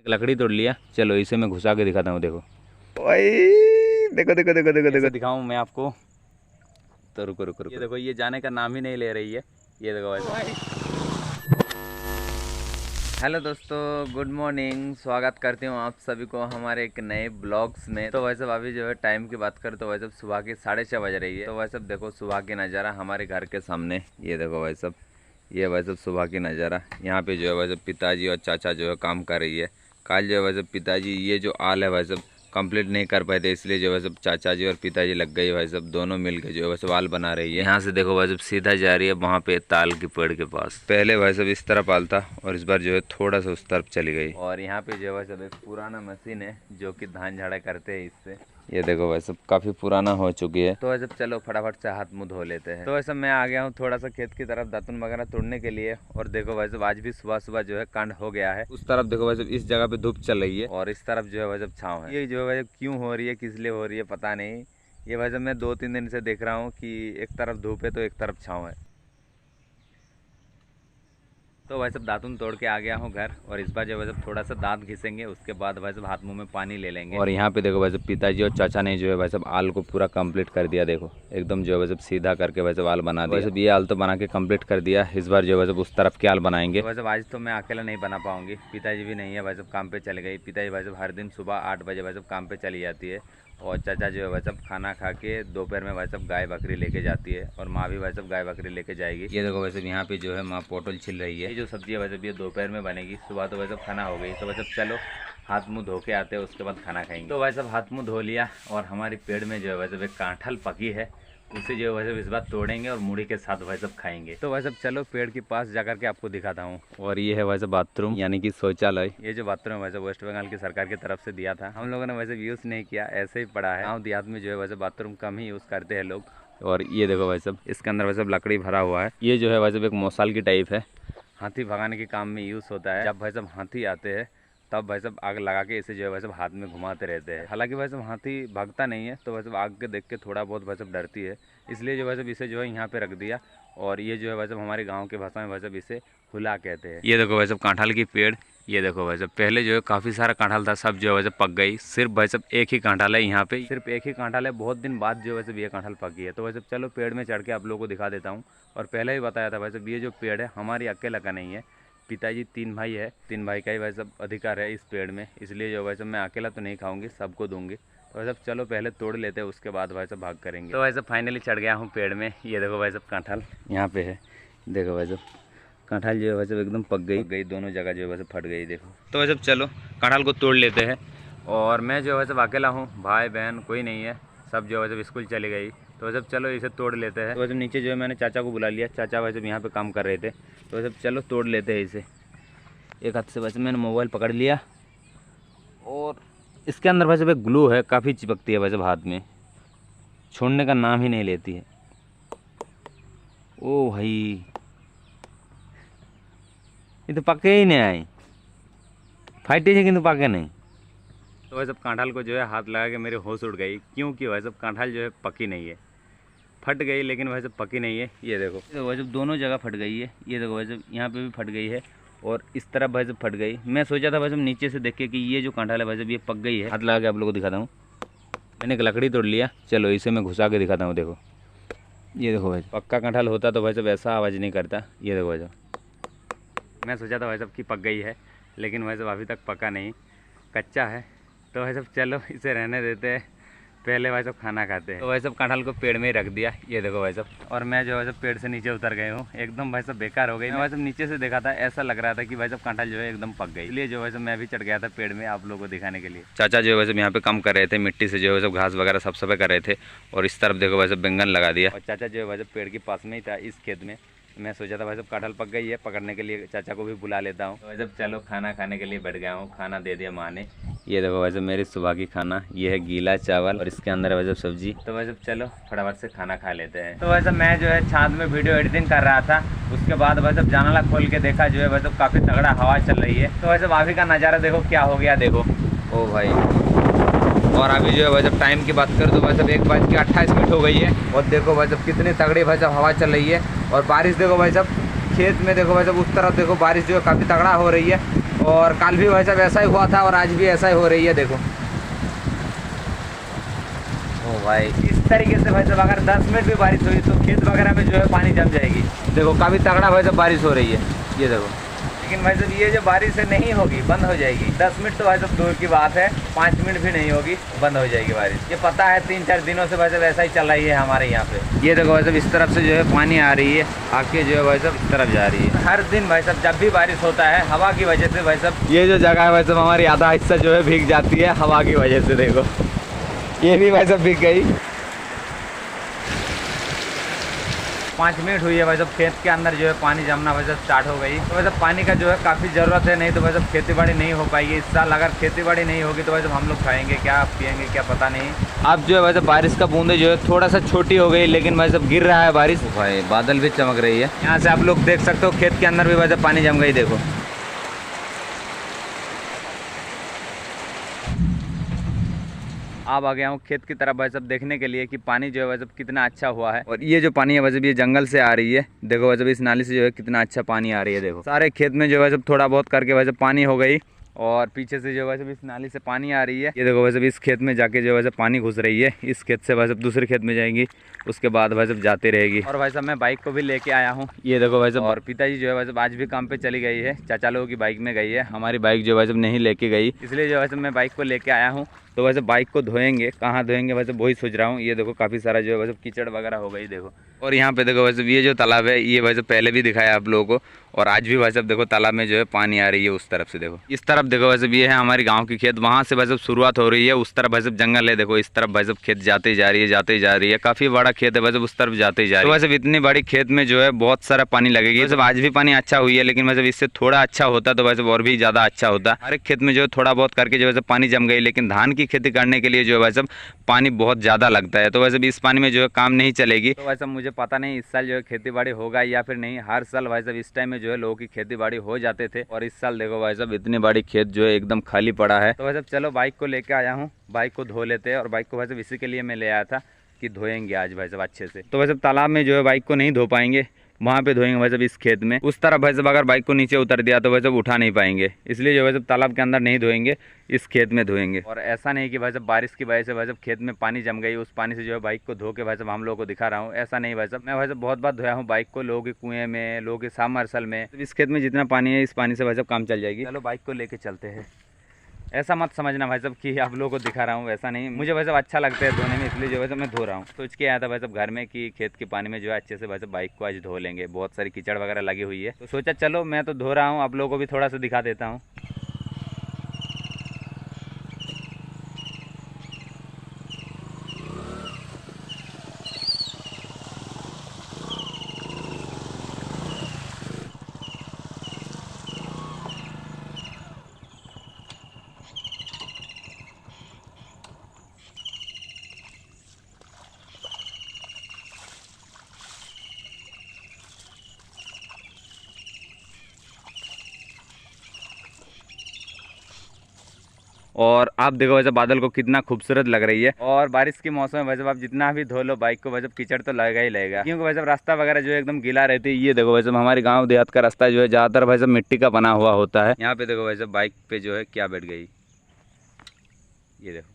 एक लकड़ी तोड़ लिया, चलो इसे मैं घुसा के दिखाता हूँ। देखो भाई, देखो देखो देखो देखो देखो। दिखाऊँ मैं आपको, तो रुको रुको रुको। ये देखो, ये जाने का नाम ही नहीं ले रही है। ये देखो भाई। हेलो दोस्तों, गुड मॉर्निंग। स्वागत करती हूँ आप सभी को हमारे एक नए ब्लॉग्स में। तो वैसे अभी जो है टाइम की बात करें तो वैसे सुबह के 6:30 बज रही है। तो वैसे देखो सुबह की नज़ारा हमारे घर के सामने, ये देखो वैसे ये वैसे सुबह की नज़ारा। यहाँ पे जो है वैसे पिताजी और चाचा जो है काम कर रही है। कल जो है वैसे पिताजी ये जो आल है वैसे कंप्लीट नहीं कर पाए थे, इसलिए जो है सब चाचा जी और पिताजी लग गई भाई सब दोनों मिलकर जो है वैसे वाल बना रही है। यहाँ से देखो भाई सब सीधा जा रही है वहाँ पे ताल के पेड़ के पास। पहले भाई सब इस तरफ पाल था और इस बार जो है थोड़ा सा उस तरफ चली गई। और यहाँ पे जो है सब एक पुराना मशीन है जो कि धान झाड़ा करते हैं इससे। ये देखो भाई सब काफी पुराना हो चुकी है। तो वैसे चलो फटाफट से हाथ मुंह धो लेते हैं। तो वैसे मैं आ गया हूँ थोड़ा सा खेत की तरफ दातुन वगैरह तोड़ने के लिए। और देखो वैसे आज भी सुबह सुबह जो है कांड हो गया है। उस तरफ देखो वैसे इस जगह पे धूप चल रही है और इस तरफ जो है वैसे छाँव है। ये जो है वैसे क्यों हो रही है, किस लिए हो रही है पता नहीं। ये वैसे मैं 2-3 दिन से देख रहा हूँ कि एक तरफ धूप है तो एक तरफ छाँव है। तो भाई सब दातुन तोड़ के आ गया हूँ घर और इस बार जो है थोड़ा सा दांत घिसेंगे, उसके बाद भाई सब हाथ मुंह में पानी ले लेंगे। और यहाँ पे देखो भाई सब पिताजी और चाचा ने जो है भाई सब आल को पूरा कंप्लीट कर दिया। देखो एकदम जो है सब सीधा करके भाई सब आल बना दिया। वैसे ये आल तो बना के कंप्लीट कर दिया। इस बार जो है सब उस तरफ के आल बनाएंगे। वैसे आज तो मैं अकेला नहीं बना पाऊंगी, पिताजी भी नहीं है भाई सब काम पे चले गई। पिताजी भाई सब हर दिन सुबह 8 बजे भाई सब काम पे चली जाती है। और चाचा जो है भाई सब खाना खा के दोपहर में भाई सब गाय बकरी लेके जाती है और माँ भी भाई सब गाय बकरी लेके जाएगी। ये देखो वैसे यहाँ पे जो है माँ पोटल छिल रही है। ये जो सब्जी है वैसे ये दोपहर में बनेगी, सुबह तो वैसे खाना हो गई। तो वैसे चलो हाथ मुंह धो के आते हैं, उसके बाद खाना खाएंगे। तो वैसे हाथ मुंह धो लिया और हमारी पेड़ में जो है वैसे कांठल पकी है, उसे जो है वैसे इस बार तोड़ेंगे और मूढ़ी के साथ वैसे खाएंगे। तो वैसे चलो पेड़ के पास जाकर के आपको दिखाता हूँ। और ये है वैसे बाथरूम यानी कि शौचालय। ये जो बाथरूम है वैसे वेस्ट बंगाल की सरकार की तरफ से दिया था, हम लोगों ने वैसे यूज़ नहीं किया, ऐसे ही पड़ा है। गाँव देहात में जो है वैसे बाथरूम कम ही यूज़ करते हैं लोग। और ये देखो भाई सब इसके अंदर वैसे लकड़ी भरा हुआ है। ये जो है वैसे एक मौसाल की टाइप है, हाथी भगाने के काम में यूज़ होता है। जब भाई सब हाथी आते हैं तब भाई सब आग लगा के इसे जो है वैसे हाथ में घुमाते रहते हैं। हालांकि भाई सब हाथी भागता नहीं है, तो वैसे आग के देख के थोड़ा बहुत भाई सब डरती है, इसलिए जो वैसे इसे जो है यहाँ पे रख दिया। और ये जो है वैसे हमारे गांव के भाषा में वैसे इसे हुला कहते हैं। ये देखो वैसे कांठाल की पेड़। ये देखो वैसे पहले जो है काफ़ी सारा कांठाल था, सब जो है वैसे पक गई। सिर्फ भाई सब एक ही कांठाल है यहाँ पे, सिर्फ एक ही कांठाल है। बहुत दिन बाद जो वैसे ये कांठाल पकी है। तो वैसे चलो पेड़ में चढ़ के आप लोगों को दिखा देता हूँ। और पहले ही बताया था वैसे ये जो पेड़ है हमारी अकेला का नहीं है, पिताजी 3 भाई है, 3 भाई का ही वैसे अधिकार है इस पेड़ में, इसलिए जो वैसे मैं अकेला तो नहीं खाऊंगी, सबको दूंगी। तो वैसे चलो पहले तोड़ लेते हैं, उसके बाद वैसे भाग करेंगे। तो वैसे फाइनली चढ़ गया हूँ पेड़ में। ये देखो वैसे कांठाल यहाँ पे है। देखो वैसे कांठाल जो है वैसे एकदम पक गई दोनों जगह जो है वैसे फट गई। देखो तो वैसे चलो कांठाल को तोड़ लेते हैं। और मैं जो वैसे अकेला हूँ, भाई बहन कोई नहीं है, सब जो वैसे स्कूल चली गई। तो वैसे चलो इसे तोड़ लेते हैं। तो वैसे नीचे जो है मैंने चाचा को बुला लिया, चाचा वैसे यहाँ पे काम कर रहे थे। तो वैसे चलो तोड़ लेते हैं इसे। एक हाथ से वैसे मैंने मोबाइल पकड़ लिया और इसके अंदर वैसे एक ग्लू है, काफ़ी चिपकती है वैसे हाथ में, छोड़ने का नाम ही नहीं लेती है। ओ भाई ये तो पके ही नहीं आई, फाइटे है किंतु पके नहीं। तो वैसे कांठाल को जो है हाथ लगा के मेरे होश उड़ गई, क्योंकि वैसे कांठाल जो है पकी नहीं है, फट गई लेकिन वैसे पकी नहीं है। ये देखो तो वैसे दोनों जगह फट गई है। ये देखो वैसे यहाँ पे भी फट गई है और इस तरफ भाई सब फट गई। मैं सोचा था वैसे नीचे से देख के कि ये जो कांठाल है वैसे ये पक गई है। हाथ लगा के आप लोगों को दिखाता हूँ। मैंने एक लकड़ी तोड़ लिया, चलो इसे मैं घुसा के दिखाता हूँ। देखो ये देखो भाई पक्का कांठाल होता तो वैसे वैसा आवाज़ नहीं करता। ये देखो वैसे मैं सोचा था वैसे कि पक गई है, लेकिन वैसे अभी तक पका नहीं, कच्चा है। तो वैसे चलो इसे रहने देते हैं, पहले भाई सब खाना खाते हैं। तो भाई सब कांठाल को पेड़ में ही रख दिया। ये देखो भाई सब, और मैं जो है सब पेड़ से नीचे उतर गए हूँ, एकदम भाई सब बेकार हो गई। मैं भाई सब नीचे से देखा था, ऐसा लग रहा था कि भाई सब कांठाल जो है एकदम पक गई, इसलिए जो है सब मैं भी चढ़ गया था पेड़ में आप लोगों को दिखाने के लिए। चाचा जो है सब यहाँ पे काम कर रहे थे, मिट्टी से जो है सब घास वगैरह सब सफाई कर रहे थे। और इस तरफ देखो भाई सब बैंगन लगा दिया। और चाचा जो है भाई सब पेड़ के पास में ही था इस खेत में। मैं सोचा था भाई सब कांठाल पक गई है, पकड़ने के लिए चाचा को भी बुला लेता हूँ। तो भाई सब चलो खाना खाने के लिए बैठ गया हूँ, खाना दे दिया माँ ने। ये देखो वैसे मेरी सुबह की खाना, ये है गीला चावल और इसके अंदर वैसे सब्जी। तो वैसे चलो फटाफट से खाना खा लेते हैं। तो वैसे मैं जो है छात में वीडियो एडिटिंग कर रहा था, उसके बाद वैसे जनाला खोल के देखा जो है वैसे काफ़ी तगड़ा हवा चल रही है। तो वैसे अभी का नज़ारा देखो क्या हो गया, देखो ओ भाई। और अभी जो है वैसे टाइम की बात करें तो वैसे 1:28 हो गई है। और देखो वैसे कितनी तगड़ी वैसे हवा चल रही है। और बारिश देखो भाई साहब खेत में, देखो भाई साहब उस तरफ देखो बारिश जो है काफ़ी तगड़ा हो रही है। और कल भी भाई साहब ऐसा ही हुआ था और आज भी ऐसा ही हो रही है। देखो ओ भाई, इस तरीके से भाई साहब अगर 10 मिनट भी बारिश हुई तो खेत वगैरह में जो है पानी जम जाएगी। देखो काफ़ी तगड़ा भाई साहब बारिश हो रही है, ये देखो। लेकिन भाई साहब ये जो बारिश है नहीं होगी, बंद हो जाएगी। 10 मिनट तो भाई साहब दूर की बात है, 5 मिनट भी नहीं होगी, बंद हो जाएगी बारिश। ये पता है 3-4 दिनों से भाई साहब ऐसा ही चल रही है हमारे यहाँ पे। ये देखो भाई साहब इस तरफ से जो है पानी आ रही है, आके जो है भाई साहब इस तरफ जा रही है। हर दिन भाई साहब जब भी बारिश होता है हवा की वजह से भाई साहब ये जो जगह है भाई साहब हमारी आधा हिस्सा जो है भीग जाती है हवा की वजह से। देखो ये भी भाई साहब भीग गई। 5 मिनट हुई है भाई साहब, खेत के अंदर जो है पानी जमना भाई साहब स्टार्ट हो गई। तो भाई साहब पानी का जो है काफ़ी ज़रूरत है, नहीं तो भाई साहब खेती बाड़ी नहीं हो पाएगी इस साल। अगर खेती बाड़ी नहीं होगी तो भाई साहब हम लोग खाएंगे क्या, पियेंगे क्या, पता नहीं। अब जो है भाई साहब बारिश का बूंदे जो है थोड़ा सा छोटी हो गई, लेकिन भाई साहब गिर रहा है बारिश। भाई बादल भी चमक रही है, यहाँ से आप लोग देख सकते हो खेत के अंदर भी भाई साहब पानी जम गई। देखो अब आ गया हूँ खेत की तरफ भाई साहब देखने के लिए कि पानी जो है भाई साहब कितना अच्छा हुआ है। और ये जो पानी है भाई साहब ये जंगल से आ रही है। देखो भाई साहब इस नाली से जो है कितना अच्छा पानी आ रही है। देखो सारे खेत में जो है भाई साहब थोड़ा बहुत करके भाई साहब पानी हो गई और पीछे से जो है भाई साहब इस नाली से पानी आ रही है। ये देखो भाई साहब इस खेत में जाके जो है भाई साहब पानी घुस रही है। इस खेत से भाई साहब दूसरे खेत में जाएंगी, उसके बाद भाई साहब जाते रहेगी। और भाई साहब मैं बाइक को भी लेके आया हूँ, ये देखो भाई साहब। और पिताजी जो है भाई साहब आज भी काम पे चली गई है, चाचा लोगों की बाइक में गई है, हमारी बाइक जो है भाई साहब नहीं लेके गई, इसलिए जो है भाई साहब मैं बाइक को लेके आया हूँ। तो वैसे बाइक को धोएंगे, कहाँ धोएंगे वैसे वही सोच रहा हूँ। ये देखो काफ़ी सारा जो है वैसे कीचड़ वगैरह हो गई। देखो और यहाँ पे देखो वैसे ये जो तालाब है ये वैसे पहले भी दिखाया आप लोगों को, और आज भी वैसे देखो तालाब में जो है पानी आ रही है उस तरफ से। देखो इस तरफ देखो वैसे ये है हमारी गाँव की खेत, वहाँ से वैसे शुरुआत हो रही है, उस तरफ वैसे जंगल है। देखो इस तरफ वैसे खेत जाते जा रही है, जाते जा रही है, काफ़ी बड़ा खेत है वैसे उस तरफ जाते जा रही है। तो वैसे इतनी बड़ी खेत में जो है बहुत सारा पानी लगेगी। वैसे आज भी पानी अच्छा हुई है, लेकिन वैसे इससे थोड़ा अच्छा होता तो वैसे और भी ज़्यादा अच्छा होता। हर एक खेत में जो है थोड़ा बहुत करके जो वैसे पानी जम गई, लेकिन धान की खेती करने के लिए जो है भाई साहब पानी बहुत ज़्यादा लगता है, तो वैसे भी इस पानी में जो है काम नहीं चलेगी। तो वैसे मुझे पता नहीं इस साल जो है खेती बाड़ी होगा या फिर नहीं। हर साल भाई साहब इस टाइम में जो है लोगों की खेती बाड़ी हो जाते थे, और इस साल देखो भाई साहब इतनी बड़ी खेत जो है एकदम खाली पड़ा है। तो वैसे चलो बाइक को लेके आया हूँ, बाइक को धो लेते हैं। और बाइक को वैसे इसी के लिए मैं ले आया था कि धोएंगे आज भाई साहब अच्छे से। तो वैसे तालाब में जो है बाइक को नहीं धो पाएंगे, वहाँ पे धोएंगे भाई साहब इस खेत में। उस तरफ भाई साहब अगर बाइक को नीचे उतर दिया तो भाई साहब उठा नहीं पाएंगे, इसलिए जो भाई साहब तालाब के अंदर नहीं धोएंगे, इस खेत में धोएंगे। और ऐसा नहीं कि भाई साहब बारिश की वजह से भाई साहब खेत में पानी जम गई, उस पानी से जो है बाइक को धो के भाई साहब हम लोगों को दिखा रहा हूँ, ऐसा नहीं भाई साहब। मैं भाई साहब बहुत बार धोया हूँ बाइक को, लोगों के कुएं में, लोगों के सामरसल में। इस खेत में जितना पानी है इस पानी से भाई साहब काम चल जाएगी। चलो बाइक को लेके चलते हैं। ऐसा मत समझना भाई साहब कि आप लोगों को दिखा रहा हूँ, वैसा नहीं। मुझे भाई साहब अच्छा लगता है धोने में, इसलिए जो है मैं धो रहा हूँ। सोच के आया था भाई साहब घर में कि खेत के पानी में जो है अच्छे से भाई साहब बाइक को आज धो लेंगे। बहुत सारी कीचड़ वगैरह लगी हुई है, तो सोचा चलो मैं तो धो रहा हूँ, आप लोगों को भी थोड़ा सा दिखा देता हूँ। और आप देखो वैसे बादल को कितना खूबसूरत लग रही है। और बारिश के मौसम में वैसे आप जितना भी धो लो बाइक को वैसे कीचड़ तो लगेगा ही लगेगा, क्योंकि वैसे रास्ता वगैरह जो है एकदम गीला रहती है। ये देखो वैसे हमारे गांव देहात का रास्ता जो है ज़्यादातर वैसे मिट्टी का बना हुआ होता है। यहाँ पे देखो वैसे बाइक पे जो है क्या बैठ गई, ये देखो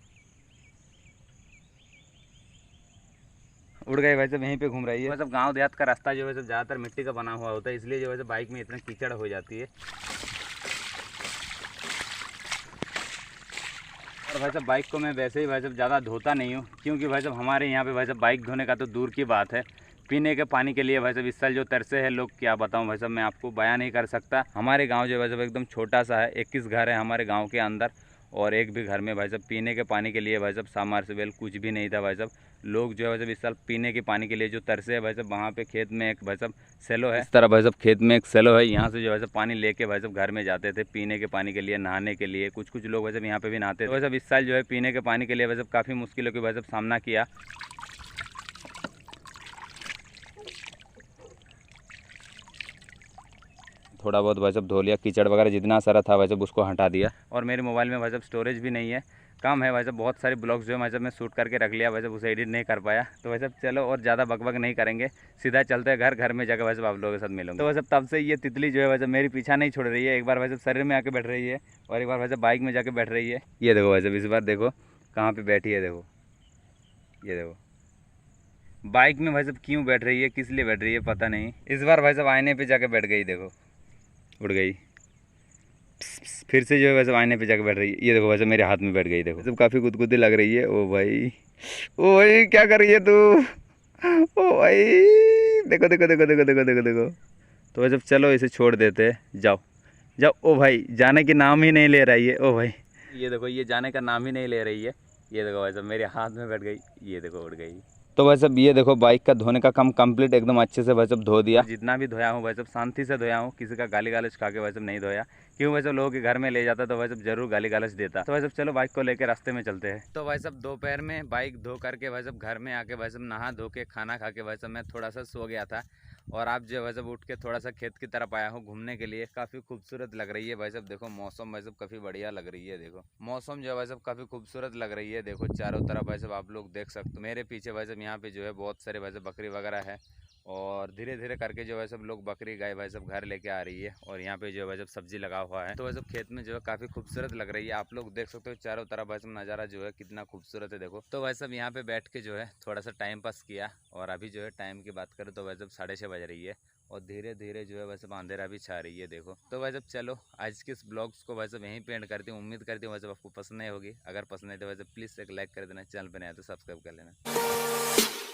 उड़ गई वैसे वहीं पे घूम रही है। मतलब गांव देहात का रास्ता जो है ज़्यादातर मिट्टी का बना हुआ होता है, इसलिए जो है बाइक में इतना कीचड़ हो जाती है। और भाई साहब बाइक को मैं वैसे ही भाई साहब ज़्यादा धोता नहीं हूँ, क्योंकि भाई साहब हमारे यहाँ पे भाई साहब बाइक धोने का तो दूर की बात है, पीने के पानी के लिए भाई साहब इस साल जो तरसे हैं लोग, क्या बताऊँ भाई साहब, मैं आपको बयान नहीं कर सकता। हमारे गांव जो भाई साहब एकदम छोटा सा है, 21 घर है हमारे गांव के अंदर, और एक भी घर में भाई साहब पीने के पानी के लिए भाई साहब सबमर्सिबल कुछ भी नहीं था। भाई साहब लोग जो है भाई साहब इस साल पीने के पानी के लिए जो तरसे है भाई साहब, वहाँ पे खेत में एक भाई साहब सेलो है, इस तरह भाई साहब खेत में एक सेलो है, यहाँ से जो है पानी लेके भाई साहब घर में जाते थे पीने के पानी के लिए, नहाने के लिए। कुछ कुछ लोग भाई साहब यहाँ पे भी नहाते थे। भाई साहब इस साल जो है पीने के पानी के लिए भाई साहब काफ़ी मुश्किलों की भाई साहब सामना किया। थोड़ा बहुत भाई साहब धो लिया, कीचड़ वगैरह जितना सारा था भाई साहब उसको हटा दिया। और मेरे मोबाइल में भाई साहब स्टोरेज भी नहीं है, काम है भाई साहब, बहुत सारे ब्लॉग्स जो है भाई साहब मैं शूट करके रख लिया भाई साहब, उसे एडिट नहीं कर पाया। तो भाई साहब चलो और ज़्यादा बकबक नहीं करेंगे, सीधा चलते हैं घर में जाकर भाई साहब आप लोगों के साथ मिलूंगा। तो भाई साहब तब से ये तितली जो है भाई साहब मेरी पीछा नहीं छोड़ रही है, एक बार भाई साहब शरीर में आके बैठ रही है और एक बार भाई साहब बाइक में जाके बैठ रही है। ये देखो भाई साहब इस बार देखो कहाँ पर बैठी है, देखो ये देखो बाइक में भाई साहब क्यों बैठ रही है, किस लिए बैठ रही है पता नहीं। इस बार भाई साहब आईने पे जाके बैठ गई, देखो उड़ गई। फिर से जो है वैसे आईने पे जाके बैठ रही है, ये देखो वैसे मेरे हाथ में बैठ गई, देखो सब काफ़ी गुदगुदी लग रही है। ओ भाई क्या कर रही है तू, ओ भाई देखो देखो देखो देखो देखो देखो देखो। तो वैसे चलो इसे छोड़ देते हैं, जाओ जाओ। ओ भाई जाने की नाम ही नहीं ले रही है, ओ भाई ये देखो ये जाने का नाम ही नहीं ले रही है। ये देखो वैसे मेरे हाथ में बैठ गई, ये देखो उड़ गई। तो भाई साहब ये देखो बाइक का धोने का काम कंप्लीट एकदम अच्छे से भाई साहब धो दिया। जितना भी धोया हूँ भाई साहब शांति से धोया हूँ, किसी का गाली गालच खा के भाई साहब नहीं धोया। क्यों भाई साहब लोगों के घर में ले जाता तो भाई साहब जरूर गाली गालच देता। तो भाई साहब चलो बाइक को लेकर रास्ते में चलते हैं। तो भाई साहब दोपहर में बाइक धो करके भाई साहब घर में आके भाई साहब नहा धो के खाना खा के भाई साहब मैं थोड़ा सा सो गया था। और आप जो भाई साहब उठ के थोड़ा सा खेत की तरफ आया हूँ घूमने के लिए। काफ़ी खूबसूरत लग रही है भाई साहब, देखो मौसम भाई साहब काफ़ी बढ़िया लग रही है। देखो मौसम जो है भाई साहब काफ़ी खूबसूरत लग रही है। देखो चारों तरफ भाई साहब आप लोग देख सकते हो, मेरे पीछे भाई साहब यहाँ पे जो है बहुत सारे भाई साहब बकरी वगैरह है। और धीरे धीरे करके जो है सब लोग बकरी गाय भाई सब घर लेके आ रही है। और यहाँ पे जो है भाई साहब सब्जी लगा हुआ है। तो भाई साहब खेत में जो है काफ़ी खूबसूरत लग रही है, आप लोग देख सकते हो चारों तरफ भाई साहब नज़ारा जो है कितना खूबसूरत है। देखो तो भाई साहब यहाँ पे बैठ के जो है थोड़ा सा टाइम पास किया। और अभी जो है टाइम की बात करें तो भाई साहब 6:30 बज रही है और धीरे धीरे जो है वैसे अंधेरा भी छा रही है। देखो तो भाई साहब चलो आज के इस ब्लॉग्स को भाई साहब यहीं पे एंड करती हूँ। उम्मीद करती हूँ भाई साहब आपको पसंद नहीं होगी, अगर पसंद नहीं तो वैसे प्लीज़ एक लाइक कर देना, चैनल पर नहीं आए तो सब्सक्राइब कर लेना।